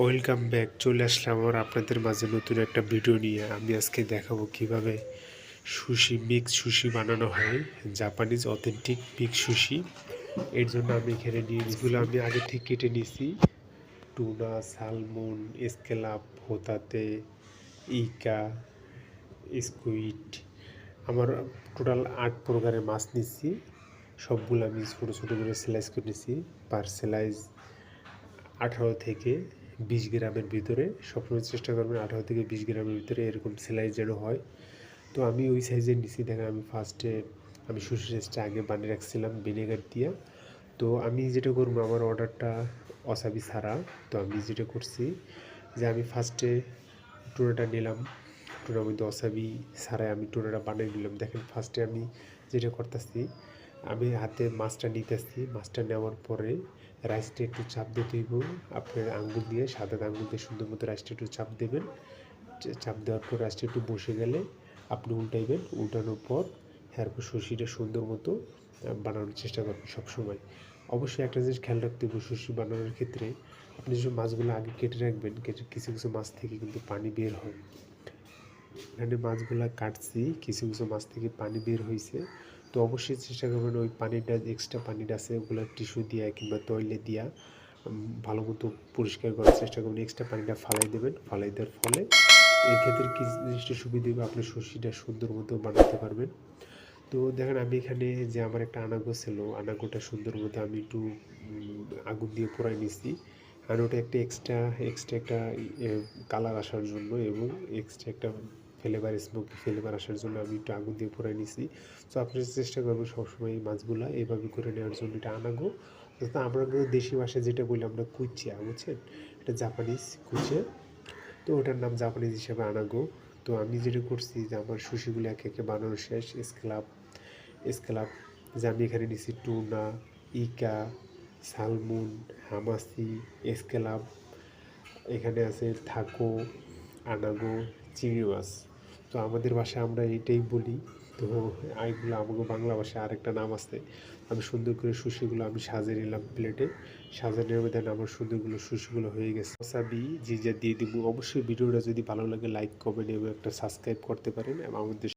Welcome back, চলে আসলাম আমার আপনাদের মাঝে নতুন একটা ভিডিও নিয়ে। আমি আজকে দেখাবো কিভাবে মিক্স সুশি বানানো হয়, জাপানিজ অথেন্টিক মিক্স সুশি। এর জন্য আমি এখানে নিয়ে নিচ্ছি, আমি আগে থেকে কেটে নিয়েছি টুনা, সালমন, স্কেলাপ, হোতাতে, ইকা, স্কুইড। আমার টোটাল 8 প্রকারের মাছ নিচ্ছি। সবগুলো আমি ছোটো ছোটো করে স্লাইস করে নিচ্ছি। পার স্লাইস 18 থেকে 20 গ্রামের ভিতরে, সবসময় চেষ্টা করবেন 18 থেকে 20 গ্রামের ভিতরে এরকম স্লাইস যেন হয়। তো আমি ওই সাইজের নিচে দেখেন, আমি সুশি সাইজটা আগে বানিয়ে রাখছিলাম ভিনেগার দিয়ে। তো আমি যেটা করবো, আমার অর্ডারটা ওসাবি ছাড়া। তো আমি যেটা করছি যে আমি ফার্স্টে টুনাটা নিলাম, টুনার মধ্যে ওসাবি ছাড়াই আমি টুনাটা বানিয়ে নিলাম। দেখেন ফার্স্টে আমি যেটা করতেছি, আমি হাতে মাছটা নিতেছি। মাছটা নেওয়ার পরে রাইসটা একটু চাপ দিতে হইব। আপনার আঙ্গুল দিয়ে, সাদা আঙ্গুল দিয়ে সুন্দর মতো রাইসটা একটু চাপ দেবেন। চাপ দেওয়ার পর রাইসটা একটু বসে গেলে আপনি উল্টাইবেন। উল্টানোর পর এরপর সুশিটা সুন্দর মতো বানানোর চেষ্টা করবেন সবসময়। অবশ্যই একটা জিনিস খেয়াল রাখতে হবে, সুশি বানানোর ক্ষেত্রে আপনি যে মাছগুলো আগে কেটে রাখবেন, কিছু কিছু মাছ থেকে কিন্তু পানি বের হয়। এখানে মাছগুলো কাটছি, কিছু কিছু মাছ থেকে পানি বের হয়েছে। তো অবশ্যই চেষ্টা করবেন ওই পানিটা, এক্সট্রা পানিটা আছে ওগুলো টিস্যু দিয়া কিংবা তৈলে দিয়া ভালো মতো পরিষ্কার করার চেষ্টা করবেন। এক্সট্রা পানিটা ফালাই দেবেন। ফালাই দেওয়ার ফলে এই ক্ষেত্রে কি জিনিসটা সুবিধা হবে, আপনি সুশিটা সুন্দর মতো বানাতে পারবেন। তো দেখেন আমি এখানে যে আমার একটা আনাগো ছিল, আনাগোটা সুন্দর মতো আমি একটু আগুন দিয়ে পোড়াই নিছি। আর ওটা একটা এক্সট্রা একটা কালার আসার জন্য এবং এক্সট্রা একটা স্মোকি ফ্লেভার আসার জন্য আমি একটু আগুন দিয়ে পোড়াই নিছি। তো আপনারা চেষ্টা করবেন সবসময় এই মাছগুলো এইভাবে করে নেওয়ার জন্য। এটা আনাগো, তো আমরা দেশি ভাষায় যেটা বলি আমরা কুচিয়া, বুঝছেন? এটা জাপানিজ কুচিয়া, তো ওটার নাম জাপানিজ হিসেবে আনাগো। তো আমি যেটা করছি যে আমার সুশিগুলো একে একে বানানো শেষ। স্ক্যালাপ যে আমি এখানে নিচ্ছি টুনা, ইকা, সালমন, হামাসি, স্ক্যালাপ, এখানে আছে থাকো, আনাগো, চিংড়ি মাছ। তো আমাদের ভাষায় আমরা এইটাই বলি। তো এইগুলো আমাকে বাংলা ভাষায় আরেকটা নাম আছে। আমি সুন্দর করে সুশিগুলো আমি সাজিয়ে নিলাম প্লেটে। সাজানোর মধ্যে আমার সুন্দরগুলো সুশিগুলো হয়ে গেছে। ওয়াসাবি জিঞ্জার দিয়ে দিব। অবশ্যই ভিডিওটা যদি ভালো লাগে লাইক, কমেন্ট এবং একটা সাবস্ক্রাইব করতে পারেন এবং আমাদের